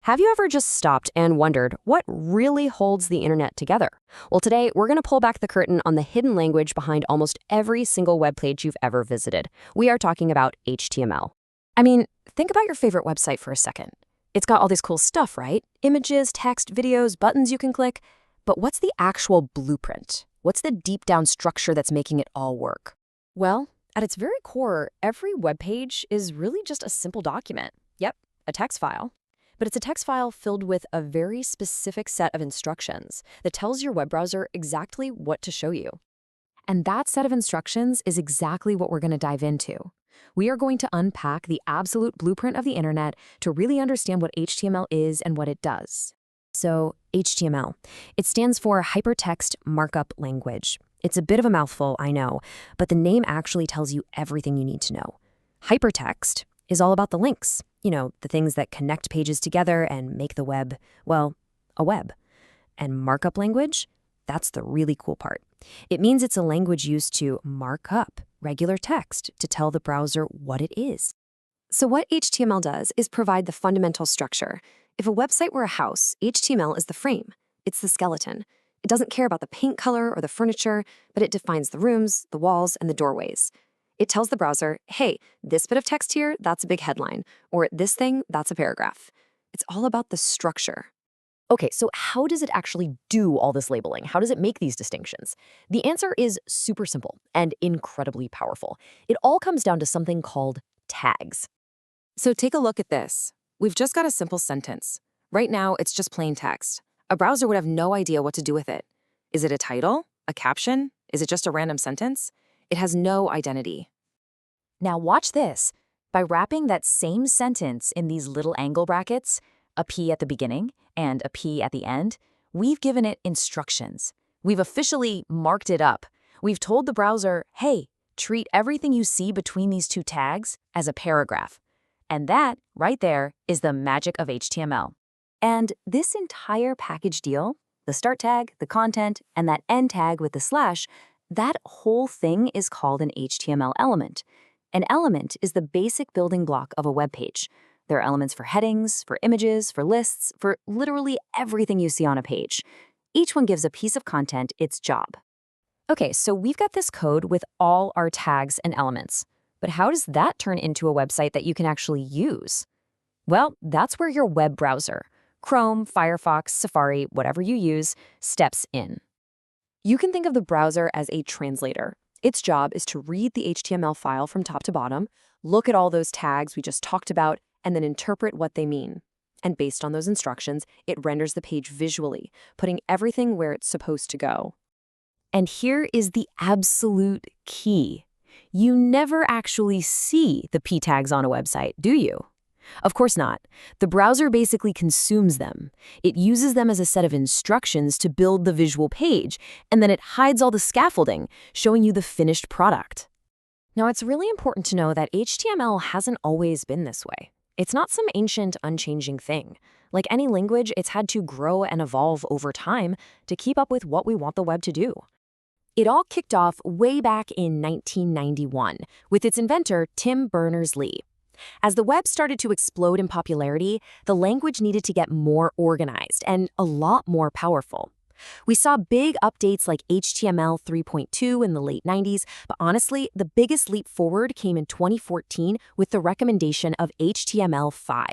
Have you ever just stopped and wondered what really holds the internet together? Well, today we're going to pull back the curtain on the hidden language behind almost every single web page you've ever visited. We are talking about HTML. I mean, think about your favorite website for a second. It's got all this cool stuff, right? Images, text, videos, buttons you can click. But what's the actual blueprint? What's the deep down structure that's making it all work? Well, at its very core, every web page is really just a simple document. Yep, a text file. But it's a text file filled with a very specific set of instructions that tells your web browser exactly what to show you. And that set of instructions is exactly what we're going to dive into. We are going to unpack the absolute blueprint of the internet to really understand what HTML is and what it does. So, HTML. It stands for Hypertext Markup Language. It's a bit of a mouthful, I know, but the name actually tells you everything you need to know. Hypertext is all about the links, the things that connect pages together and make the web, well, a web. And markup language, that's the really cool part. It means it's a language used to mark up regular text to tell the browser what it is. So what HTML does is provide the fundamental structure. If a website were a house, HTML is the frame. It's the skeleton. It doesn't care about the paint color or the furniture, but it defines the rooms, the walls, and the doorways. It tells the browser, hey, this bit of text here, that's a big headline, or this thing, that's a paragraph. It's all about the structure. Okay, so how does it actually do all this labeling? How does it make these distinctions? The answer is super simple and incredibly powerful. It all comes down to something called tags. So take a look at this. We've just got a simple sentence. Right now, it's just plain text. A browser would have no idea what to do with it. Is it a title? A caption? Is it just a random sentence? It has no identity. Now watch this. By wrapping that same sentence in these little angle brackets, a P at the beginning and a P at the end, we've given it instructions. We've officially marked it up. We've told the browser, hey, treat everything you see between these two tags as a paragraph. And that, right there, is the magic of HTML. And this entire package deal, the start tag, the content, and that end tag with the slash, that whole thing is called an HTML element. An element is the basic building block of a web page. There are elements for headings, for images, for lists, for literally everything you see on a page. Each one gives a piece of content its job. Okay, so we've got this code with all our tags and elements. But how does that turn into a website that you can actually use? Well, that's where your web browser, Chrome, Firefox, Safari, whatever you use, steps in. You can think of the browser as a translator. Its job is to read the HTML file from top to bottom, look at all those tags we just talked about, and then interpret what they mean. And based on those instructions, it renders the page visually, putting everything where it's supposed to go. And here is the absolute key. You never actually see the P tags on a website, do you? Of course not. The browser basically consumes them. It uses them as a set of instructions to build the visual page, and then it hides all the scaffolding, showing you the finished product. Now, it's really important to know that HTML hasn't always been this way. It's not some ancient, unchanging thing. Like any language, it's had to grow and evolve over time to keep up with what we want the web to do. It all kicked off way back in 1991 with its inventor, Tim Berners-Lee. As the web started to explode in popularity, the language needed to get more organized and a lot more powerful. We saw big updates like HTML 3.2 in the late 90s, but honestly, the biggest leap forward came in 2014 with the recommendation of HTML5.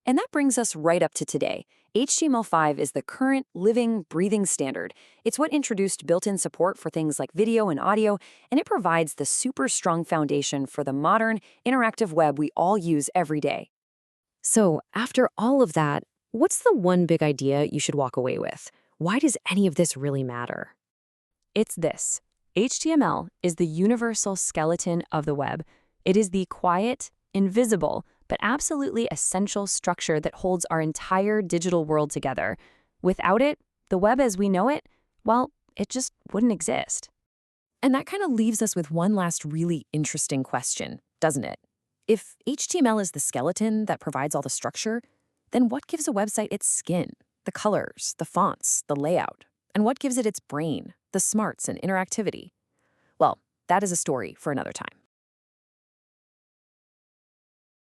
And that brings us right up to today. HTML5 is the current, living, breathing standard. It's what introduced built-in support for things like video and audio, and it provides the super strong foundation for the modern, interactive web we all use every day. So, after all of that, what's the one big idea you should walk away with? Why does any of this really matter? It's this. HTML is the universal skeleton of the web. It is the quiet, invisible, but absolutely essential structure that holds our entire digital world together. Without it, the web as we know it, well, it just wouldn't exist. And that kind of leaves us with one last really interesting question, doesn't it? If HTML is the skeleton that provides all the structure, then what gives a website its skin, the colors, the fonts, the layout? And what gives it its brain, the smarts and interactivity? Well, that is a story for another time.